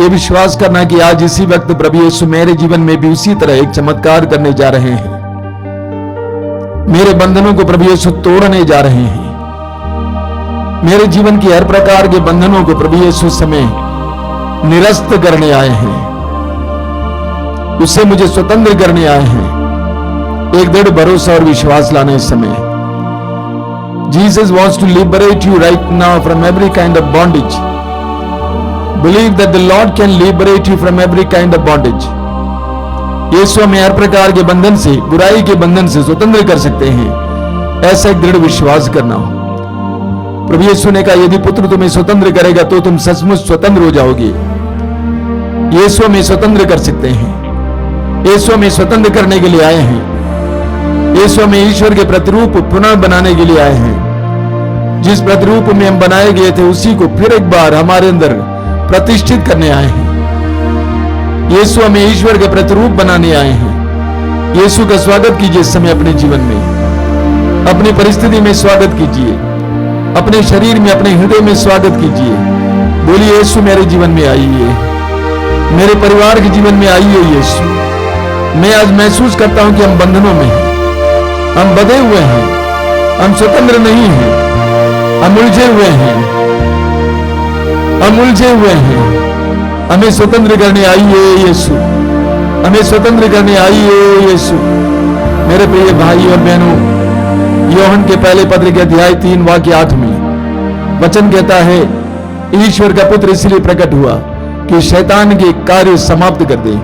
ये विश्वास करना कि आज इसी वक्त प्रभु यीशु मेरे जीवन में भी उसी तरह एक चमत्कार करने जा रहे हैं। मेरे बंधनों को प्रभु यीशु तोड़ने जा रहे हैं। मेरे जीवन की हर प्रकार के बंधनों को प्रभु यीशु समय निरस्त करने आए हैं, उससे मुझे स्वतंत्र करने आए हैं। एक दृढ़ भरोसा और विश्वास लाने इस समय। Jesus wants to liberate you right now from every kind of bondage. Believe that the Lord can liberate you from every kind of bondage. यीशु हमें हर प्रकार के बंधन से, बुराई के बंधन से स्वतंत्र कर सकते हैं। ऐसा एक दृढ़ विश्वास करना हो। प्रभु यीशु ने कहा, यदि पुत्र तुम्हें स्वतंत्र करेगा तो तुम सचमुच स्वतंत्र हो जाओगे। यीशु हमें स्वतंत्र कर सकते हैं। यीशु हमें स्वतंत्र करने के लिए आए हैं। यीशु हमें ईश्वर के प्रतिरूप पुनः बनाने के लिए आए हैं। जिस प्रतिरूप में हम बनाए गए थे उसी को फिर एक बार हमारे अंदर प्रतिष्ठित करने आए हैं। यीशु हमें ईश्वर के प्रतिरूप बनाने आए हैं। यीशु का स्वागत कीजिए इस समय अपने जीवन में, अपनी परिस्थिति में स्वागत कीजिए, अपने शरीर में, अपने हृदय में स्वागत कीजिए। बोलिए, यीशु मेरे जीवन में आइए, मेरे परिवार के जीवन में आइए। यीशु, मैं आज महसूस करता हूं कि हम बंधनों में हैं, हम बंधे हुए हैं, हम स्वतंत्र नहीं हैं, हम उलझे हुए हैं, हम उलझे हुए हैं। हमें स्वतंत्र करने आइए यीशु, हमें स्वतंत्र करने आइए यीशु। मेरे प्रिय भाई और बहनों, यूहन्ना के पहले पत्र के अध्याय 3 वाक्य 8 में वचन कहता है, ईश्वर का पुत्र इसलिए प्रकट हुआ कि शैतान के कार्य समाप्त कर दे।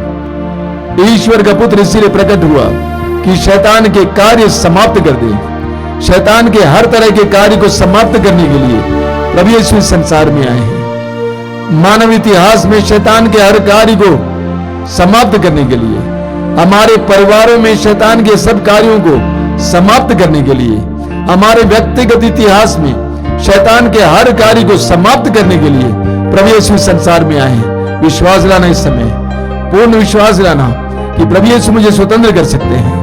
ईश्वर का पुत्र इसलिए प्रकट हुआ कि शैतान के कार्य समाप्त कर दे। शैतान के हर तरह के कार्य को समाप्त करने के लिए प्रभु यीशु इस संसार में आए हैं। मानव इतिहास में शैतान के हर कार्य को समाप्त करने के लिए, हमारे परिवारों में शैतान के सब कार्यों को समाप्त करने के लिए, हमारे व्यक्तिगत इतिहास में शैतान के हर कार्य को समाप्त करने के लिए प्रभु यीशु संसार में आए हैं। विश्वास लाना इस समय, पूर्ण विश्वास लाना कि प्रभु यीशु मुझे स्वतंत्र कर सकते हैं।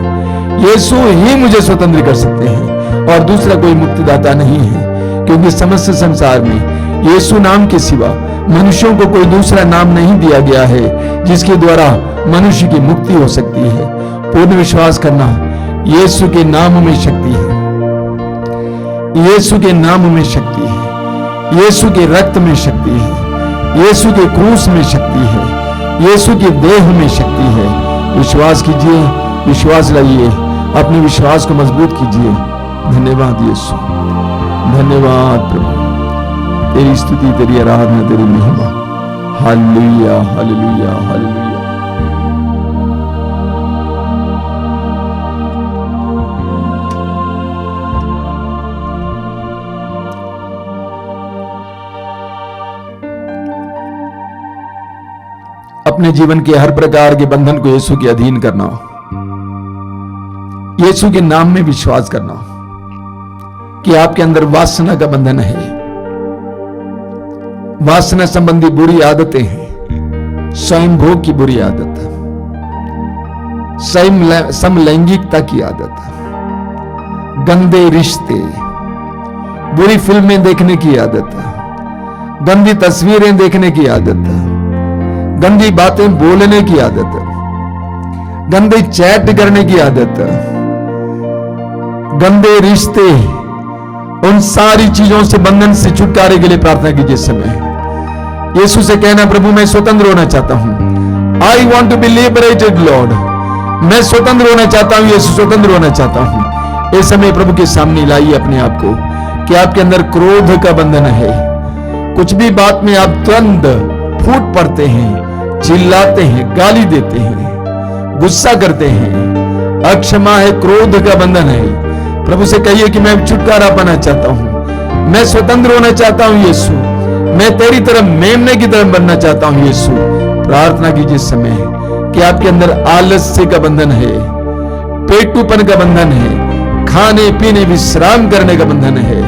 यीशु ही मुझे स्वतंत्र कर सकते हैं और दूसरा कोई मुक्तिदाता नहीं है, क्योंकि समस्त संसार में यीशु नाम के सिवा मनुष्यों को कोई दूसरा नाम नहीं दिया गया है जिसके द्वारा मनुष्य की मुक्ति हो सकती है। पूर्ण विश्वास करना, यीशु के नाम में शक्ति है, यीशु के नाम में शक्ति है, यीशु के रक्त में शक्ति है, यीशु के क्रूस में शक्ति है, यीशु के देह में शक्ति है। विश्वास कीजिए, विश्वास लाइए, अपने विश्वास को मजबूत कीजिए। धन्यवाद यीशु, धन्यवाद प्रभु, तेरी स्तुति, तेरी आराधना, तेरी महिमा। Hallelujah, hallelujah, hallelujah. अपने जीवन के हर प्रकार के बंधन को यीशु के अधीन करना, यीशु के नाम में विश्वास करना कि आपके अंदर वासना का बंधन है, वासना संबंधी बुरी आदतें हैं, स्वयं भोग की बुरी आदत, समलैंगिकता की आदत, गंदे रिश्ते, बुरी फिल्में देखने की आदत, गंदी तस्वीरें देखने की आदत, गंदी बातें बोलने की आदत, गंदे चैट करने की आदत, गंदे रिश्ते, उन सारी चीजों से, बंधन से छुटकारे के लिए प्रार्थना कीजिए समय। यीशु से कहना, प्रभु मैं स्वतंत्र होना चाहता हूं। I want to be liberated lord. मैं स्वतंत्र होना चाहता हूं यीशु, स्वतंत्र होना चाहता हूं। इस समय प्रभु के सामने लाइए अपने आप को कि आपके अंदर क्रोध का बंधन है। कुछ भी बात में आप तुरंत फूट पड़ते हैं, चिल्लाते हैं, गाली देते हैं, गुस्सा करते हैं। अक्षमा है, क्रोध का बंधन है। प्रभु से कहिए कि मैं छुटकारा पाना चाहता हूं, मैं स्वतंत्र होना चाहता हूं यीशु, मैं तेरी तरफ, मेमने की तरफ बनना चाहता हूं यीशु। प्रार्थना कीजिए इस समय कि आपके अंदर आलस्य का बंधन है, पेटूपन का बंधन है, खाने पीने विश्राम करने का बंधन है।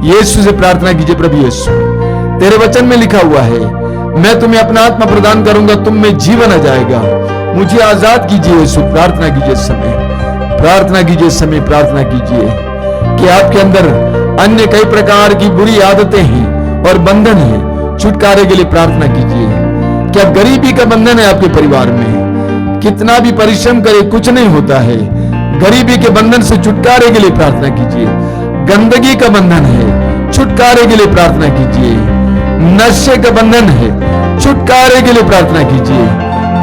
यीशु से प्रार्थना कीजिए, प्रभु यीशु तेरे वचन में लिखा हुआ है, मैं तुम्हें अपना आत्मा प्रदान करूंगा, तुम में जीवन आ जाएगा। मुझे आजाद कीजिए यीशु। प्रार्थना कीजिए इस समय, प्रार्थना कीजिए इस समय, प्रार्थना कीजिए कि आपके अंदर अन्य कई प्रकार की बुरी आदतें हैं और बंधन है, छुटकारे के लिए प्रार्थना कीजिए। क्या गरीबी का बंधन है आपके परिवार में? कितना भी परिश्रम करे कुछ नहीं होता है। गरीबी के बंधन से छुटकारे के लिए प्रार्थना कीजिए। गंदगी का बंधन है, छुटकारे के लिए प्रार्थना कीजिए। नशे का बंधन है, छुटकारे के लिए प्रार्थना कीजिए।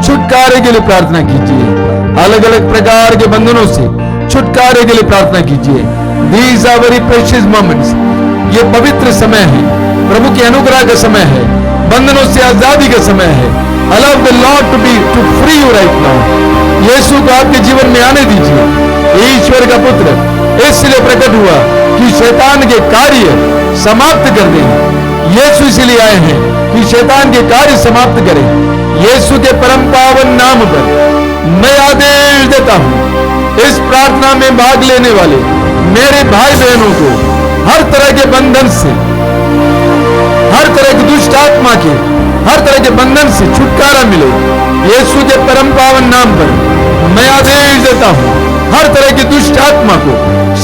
छुटकारे के लिए प्रार्थना कीजिए। अलग अलग प्रकार के बंधनों से छुटकारे के लिए प्रार्थना कीजिए। These are very precious moments. ये पवित्र समय है, प्रभु के अनुग्रह का समय है, बंधनों से आजादी का समय है। Allow the Lord to free you right now. यीशु को आपके जीवन में आने दीजिए। ईश्वर का पुत्र इसलिए प्रकट हुआ कि शैतान के कार्य समाप्त कर दें। यीशु इसलिए आए हैं कि शैतान के कार्य समाप्त करें। यीशु के परम पावन नाम पर मैं आदेश देता हूं, इस प्रार्थना में भाग लेने वाले मेरे भाई बहनों को हर तरह के बंधन से, हर तरह की दुष्ट आत्मा के, हर तरह के बंधन से छुटकारा मिले। यीशु के परम पावन नाम पर मैं आदेश देता हूं, हर तरह की दुष्ट आत्मा को,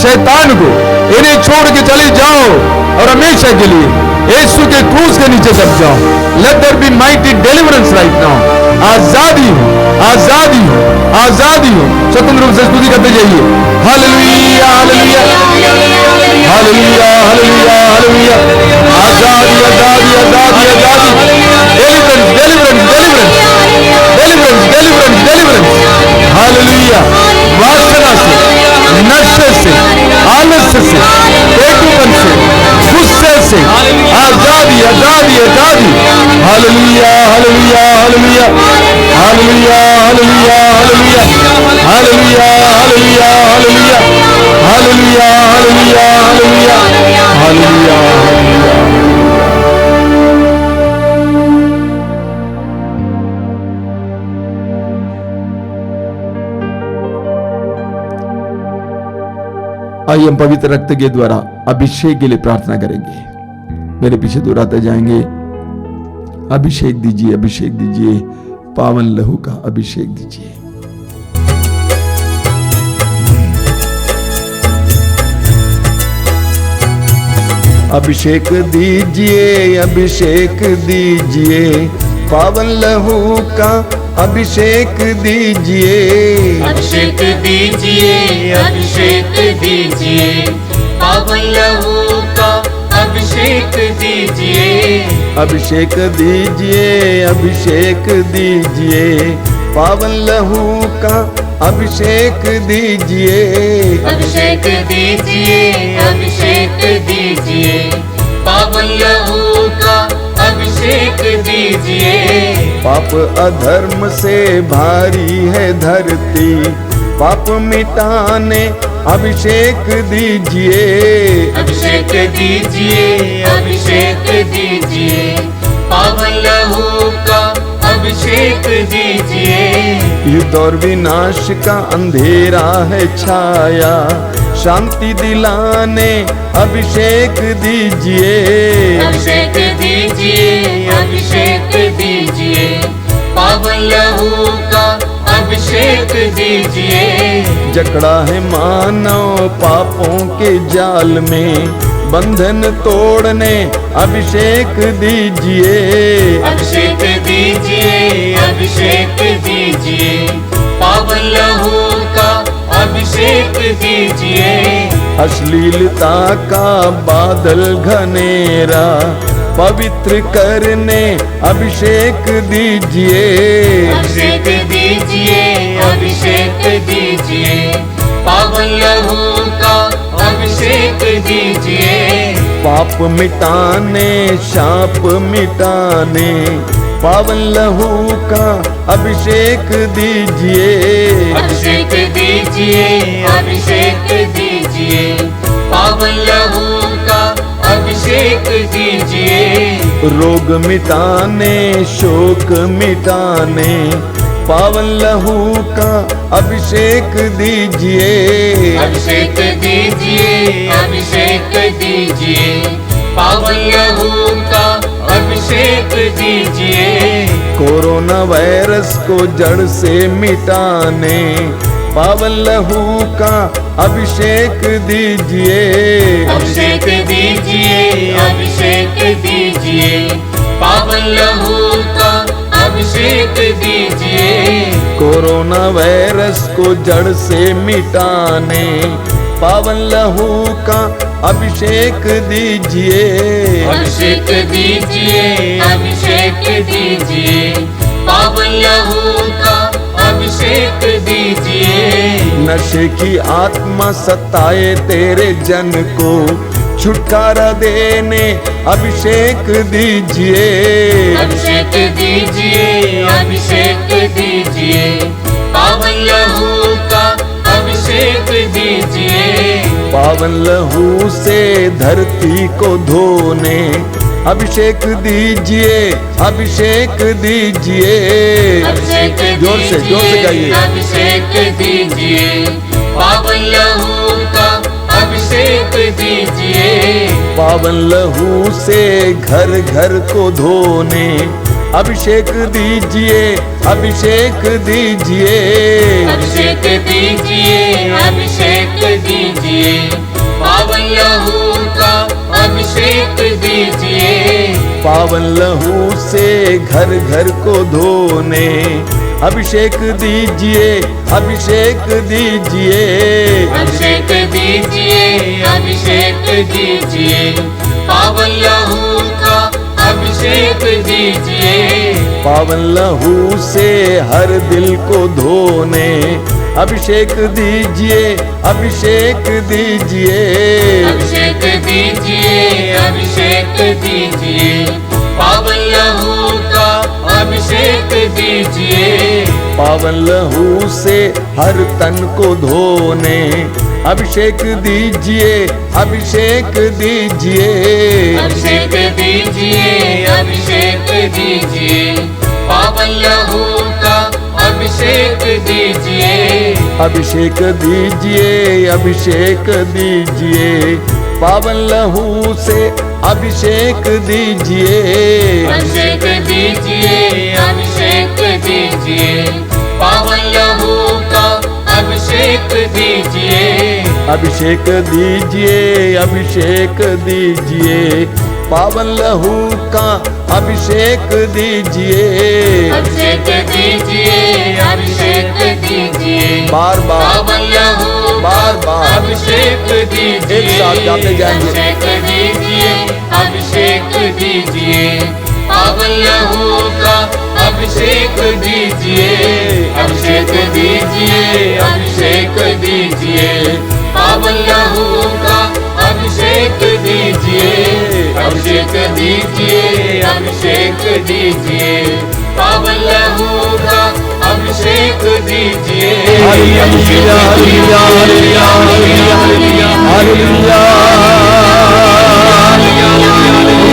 शैतान को, इन्हें छोड़ के चले जाओ और हमेशा के लिए यीशु के क्रूस के नीचे दब जाओ। Let there be mighty deliverance right now. आजादी हो, आजादी हो, आजादी हो। स्वतंत्र रूप से स्तुति करते जाइए। Hallelujah, hallelujah, hallelujah, hallelujah, hallelujah. आजादी, आजादी, आजादी, आजादी। Deliverance, deliverance, deliverance, deliverance, deliverance, deliverance. Hallelujah. वासना से, नशे से, आलस्य से, पेटूपन से, गुस्से से आजादी, आजादी, आजादी। Hallelujah, hallelujah, hallelujah, hallelujah, hallelujah, hallelujah, hallelujah, hallelujah, hallelujah, hallelujah, hallelujah, hallelujah, hallelujah, hallelujah. आइए हम पवित्र रक्त के द्वारा अभिषेक के लिए प्रार्थना करेंगे। मेरे पीछे दोहराते जाएंगे। अभिषेक दीजिए, अभिषेक दीजिए, पावन लहू का अभिषेक दीजिए। अभिषेक दीजिए, अभिषेक दीजिए, पावन लहू का अभिषेक दीजिए। अभिषेक दीजिए, अभिषेक दीजिए, पावन लहू का अभिषेक दीजिए। अभिषेक दीजिए, अभिषेक दीजिए, पावन लहू का अभिषेक दीजिए। अभिषेक दीजिए, अभिषेक दीजिए, पावन लहू का अभिषेक दीजिए। पाप अधर्म से भारी है धरती, पाप मिटाने अभिषेक दीजिए। अभिषेक दीजिए, अभिषेक दीजिए, पावन लहू का अभिषेक दीजिए। युद्ध और विनाश का अंधेरा है छाया, शांति दिलाने अभिषेक दीजिए। अभिषेक दीजिए, अभिषेक दीजिए, पावन लहू का अभिषेक दीजिए। जकड़ा है मानव पापों के जाल में, बंधन तोड़ने अभिषेक दीजिए। अभिषेक दीजिए, अभिषेक दीजिए, पावन लहू का अभिषेक दीजिए। अश्लीलता का बादल घनेरा पवित्र करने अभिषेक दीजिए। अभिषेक दीजिए, अभिषेक दीजिए, पावन लहू का अभिषेक दीजिए। पाप मिटाने, शाप मिटाने, पावन लहू का अभिषेक दीजिए। अभिषेक दीजिए, अभिषेक दीजिए, पावन लहू का अभिषेक दीजिए। रोग मिटाने, शोक मिटाने, पावन लहू का अभिषेक दीजिए। अभिषेक दीजिए, अभिषेक दीजिए, पावन लहू का अभिषेक दीजिए। कोरोना वायरस को जड़ से मिटाने, पावन लहू का अभिषेक दीजिए। अभिषेक दीजिए, अभिषेक दीजिए, पावन लहू का अभिषेक दीजिए। कोरोना वायरस को जड़ से मिटाने पावन लहू का अभिषेक दीजिए। अभिषेक दीजिए, अभिषेक दीजिए, पावन लहू का अभिषेक दीजिए। नशे की आत्मा सताए तेरे जन को छुटकारा देने अभिषेक दीजिए। अभिषेक दीजिए, अभिषेक दीजिए, पावन लहू का अभिषेक दीजिए। पावन लहू से धरती को धोने अभिषेक दीजिए, अभिषेक दीजिए। अभिषेक जोर से गाइए। अभिषेक दीजिए, पावन लहू का अभिषेक दीजिए। पावन लहू से घर घर को धोने अभिषेक दीजिए, अभिषेक दीजिए। अभिषेक दीजिए, अभिषेक दीजिए, पावन लहू का अभिषेक दीजिए। पावन लहू से घर घर को धोने अभिषेक दीजिए, अभिषेक दीजिए। अभिषेक दीजिए, अभिषेक दीजिए, पावन लहू का अभिषेक दीजिए। पावन लहू से हर दिल को धोने अभिषेक दीजिए, अभिषेक दीजिए। अभिषेक दीजिए, अभिषेक दीजिए, पावन लहू का अभिषेक दीजिए। पावन लहू से हर तन को धोने अभिषेक दीजिए, अभिषेक दीजिए। अभिषेक दीजिए, अभिषेक दीजिए, पावन लहू का अभिषेक दीजिए। अभिषेक दीजिए, अभिषेक दीजिए, पावन लहू से अभिषेक दीजिए। अभिषेक दीजिए, अभिषेक दीजिए, पावन लहू का अभिषेक दीजिए। अभिषेक दीजिए, अभिषेक दीजिए, पावन लहू का अभिषेक दीजिए। अभिषेक दीजिए, अभिषेक दीजिए, बार बार पावन लहू बार बार अभिषेक दीजिए। एक साथ गाते जाएंगे। अभिषेक दीजिए, अभिषेक दीजिए, पावन लहू का अभिषेक दीजिए। अभिषेक दीजिए, अभिषेक दीजिए, पावन लहू का अभिषेक दीजिए। अभिषेक दीजिए, अभिषेक दीजिए, पावन लहू का अभिषेक दीजिए। Hallelujah, hallelujah, hallelujah, hallelujah, hallelujah.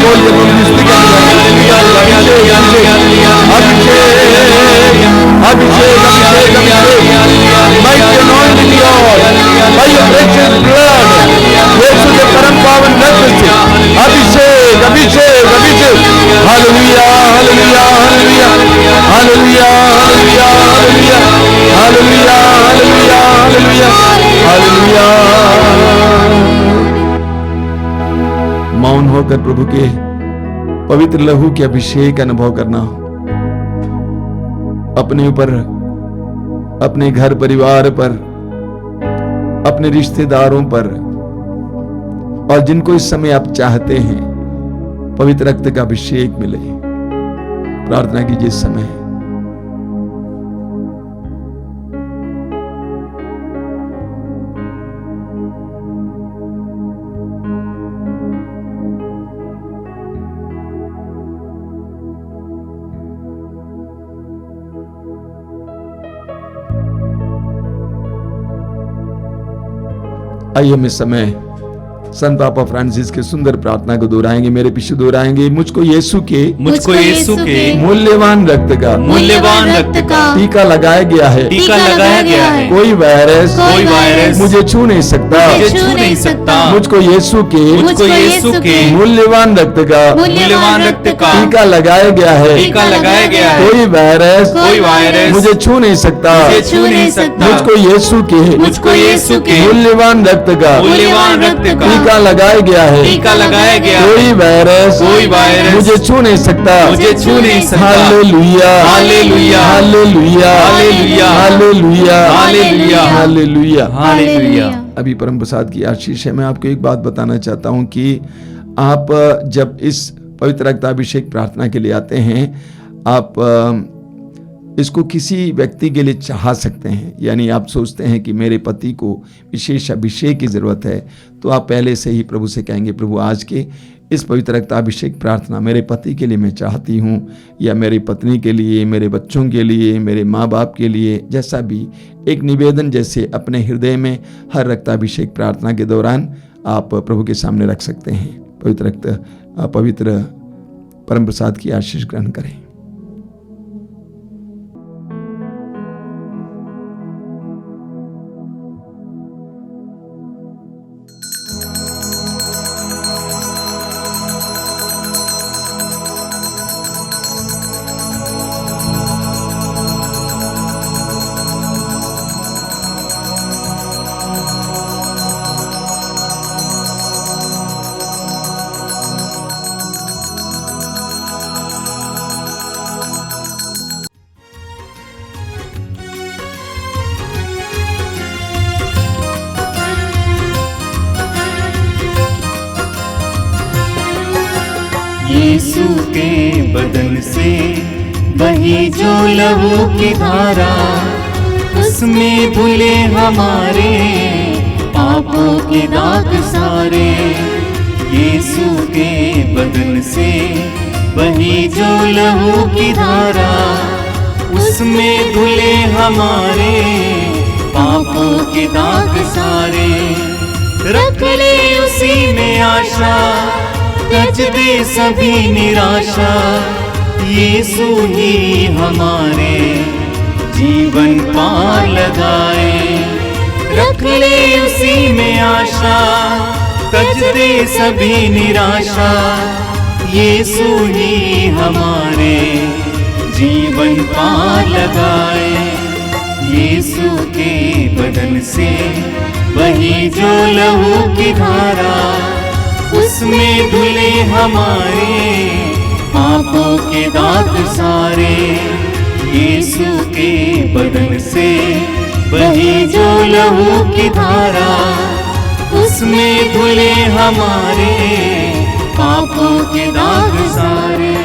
बोलिए मनुष्य का हालेलुया, हालेलुया, हालेलुया। अभिषेक, अभिषेक, अभिषेक, अभिषेक। Mighty anointing Lord, by your precious blood, Yeshu के परम पावन रक्त से अभिषेक, अभिषेक, अभिषेक। Hallelujah, hallelujah, hallelujah, hallelujah, hallelujah, hallelujah, hallelujah, hallelujah, hallelujah, hallelujah. मौन होकर प्रभु के पवित्र लहू के अभिषेक अनुभव करना, अपने ऊपर, अपने घर परिवार पर, अपने रिश्तेदारों पर, और जिनको इस समय आप चाहते हैं पवित्र रक्त का अभिषेक मिले। प्रार्थना कीजिए इस समय। आइए हम इस समय संत पापा फ्रांसिस के सुंदर प्रार्थना को दोहराएंगे, मेरे पीछे दोहराएंगे। मुझको यीशु के मूल्यवान रक्त का टीका लगाया गया है, कोई वायरस मुझे छू नहीं सकता। मुझको यीशु के मूल्यवान रक्त का टीका लगाया गया है, कोई वायरस मुझे छू नहीं सकता। मुझको यीशु के मूल्यवान रक्त का टीका लगाया गया है, टीका लगाया गया है। कोई वायरस मुझे छू नहीं सकता, मुझे छू नहीं सकता। Hallelujah, hallelujah, hallelujah, hallelujah, hallelujah, hallelujah, hallelujah. Hallelujah. अभी परम प्रसाद की आशीष है। मैं आपको एक बात बताना चाहता हूं कि आप जब इस पवित्र रक्ताभिषेक प्रार्थना के लिए आते हैं, आप इसको किसी व्यक्ति के लिए चाह सकते हैं। यानी आप सोचते हैं कि मेरे पति को विशेष अभिषेक की ज़रूरत है, तो आप पहले से ही प्रभु से कहेंगे, प्रभु आज के इस पवित्र रक्ताभिषेक प्रार्थना मेरे पति के लिए मैं चाहती हूँ, या मेरी पत्नी के लिए, मेरे बच्चों के लिए, मेरे माँ बाप के लिए, जैसा भी एक निवेदन जैसे अपने हृदय में हर रक्ताभिषेक प्रार्थना के दौरान आप प्रभु के सामने रख सकते हैं। पवित्र परम प्रसाद की आशीष ग्रहण करें। यीशु के बदन से वही जो लहू की धारा, उसमें धुले हमारे पापों के दाग सारे। यीशु के बदन से वही जो लहू की धारा, उसमें धुले हमारे पापों के दाग सारे। रख ले उसी में आशा, त्यज दे सभी निराशा। यीशु ही हमारे जीवन पार लगाए। रख ले उसी में आशा, त्यज दे सभी निराशा। यीशु ही हमारे जीवन पार लगाए। यीशु के बदन से वही जो लहू की धारा, उसमें धुले हमारे पापों के दाग सारे। यीशु के बदन से वही जो लहू की धारा, उसमें धुले हमारे पापों के दाग सारे।